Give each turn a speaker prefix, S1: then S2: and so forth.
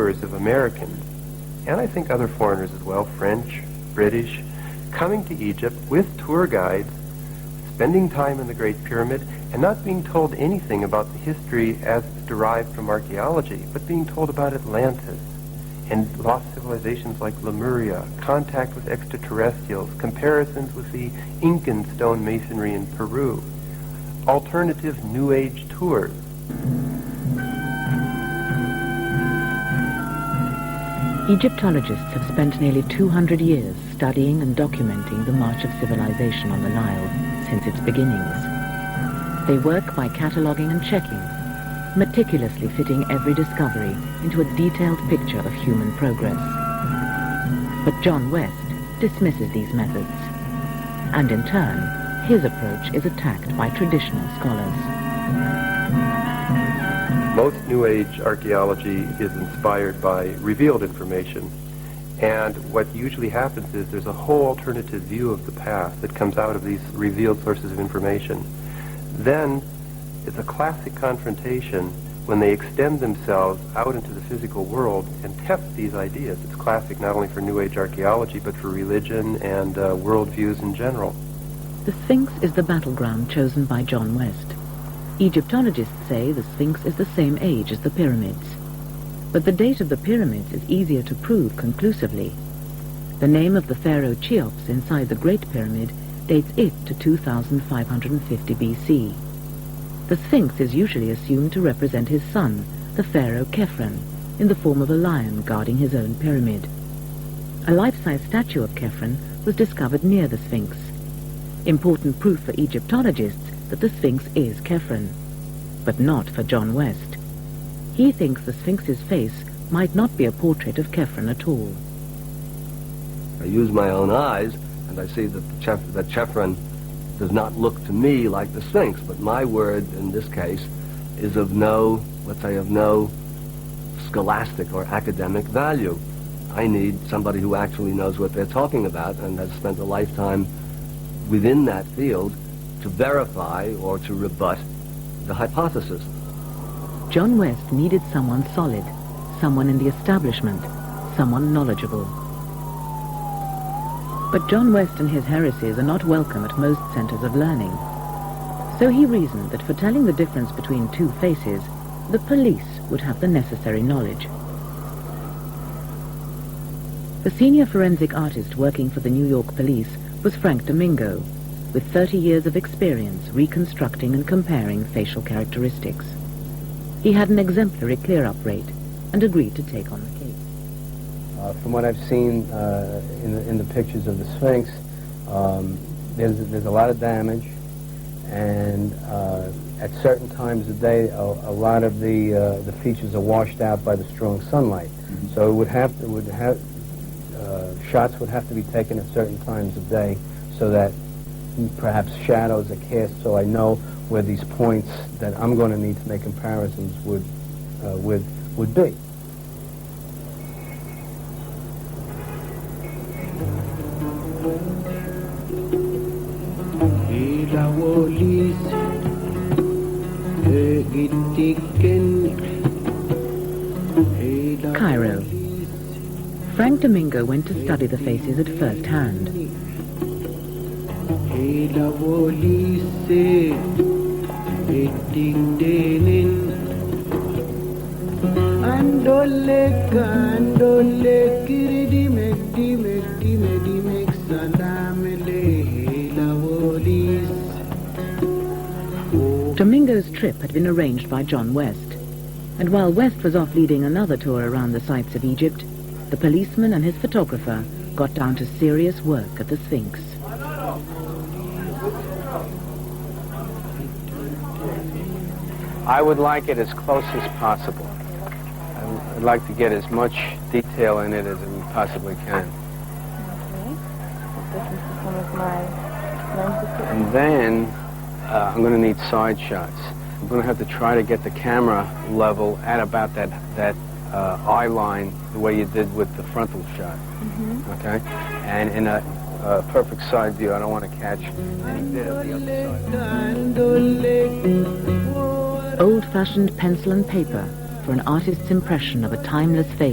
S1: tours of Americans, and I think other foreigners as well, French, British, coming to Egypt with tour guides, spending time in the Great Pyramid, and not being told anything about the history as derived from archaeology, but being told about Atlantis and lost civilizations like Lemuria, contact with extraterrestrials, comparisons with the Incan stone masonry in Peru, alternative New Age tours.
S2: Egyptologists have spent nearly 200 years studying and documenting the march of civilization on the Nile since its beginnings. They work by cataloguing and checking, meticulously fitting every discovery into a detailed picture of human progress. But John West dismisses these methods, and in turn, his approach is attacked by traditional scholars.
S1: Most New Age archaeology is inspired by revealed information, and what usually happens is there's a whole alternative view of the past that comes out of these revealed sources of information. Then it's a classic confrontation when they extend themselves out into the physical world and test these ideas. It's classic not only for New Age archaeology, but for religion and worldviews in general.
S2: The Sphinx is the battleground chosen by John West. Egyptologists say the Sphinx is the same age as the pyramids. But the date of the pyramids is easier to prove conclusively. The name of the pharaoh Cheops inside the Great Pyramid dates it to 2550 BC. The Sphinx is usually assumed to represent his son, the pharaoh Khephren, in the form of a lion guarding his own pyramid. A life-size statue of Khephren was discovered near the Sphinx. Important proof for Egyptologists that the Sphinx is Khephren, but not for John West. He thinks the Sphinx's face might not be a portrait of Khephren at all.
S3: I use my own eyes, and I see that Khephren does not look to me like the Sphinx, but my word in this case is of no, let's say, of no scholastic or academic value. I need somebody who actually knows what they're talking about and has spent a lifetime within that field to verify or to rebut the hypothesis.
S2: John West needed someone solid, someone in the establishment, someone knowledgeable. But John West and his heresies are not welcome at most centers of learning. So he reasoned that for telling the difference between two faces, the police would have the necessary knowledge. The senior forensic artist working for the New York police was Frank Domingo, with 30 years of experience reconstructing and comparing facial characteristics. He had an exemplary clear-up rate and agreed to take on the case.
S4: From what I've seen in the pictures of the Sphinx, there's a lot of damage, and at certain times of day, a lot of the features are washed out by the strong sunlight. Mm-hmm. So shots would have to be taken at certain times of day, so that perhaps shadows are cast, so I know where these points that I'm going to need to make comparisons would be.
S2: Cairo. Frank Domingo went to study the faces at first hand. Domingo's trip had been arranged by John West, and while West was off leading another tour around the sights of Egypt, the policeman and his photographer got down to serious work at the Sphinx.
S4: I would like it as close as possible. I'd like to get as much detail in it as we possibly can.
S5: Okay. This is some of my lenses.
S4: And then I'm going to need side shots. I'm going to have to try to get the camera level at about that eye line, the way you did with the frontal shot. Mm-hmm. Okay? And in a perfect side view, I don't want to catch any bit of the other side.
S2: Old-fashioned pencil and paper for an artist's impression of a timeless face.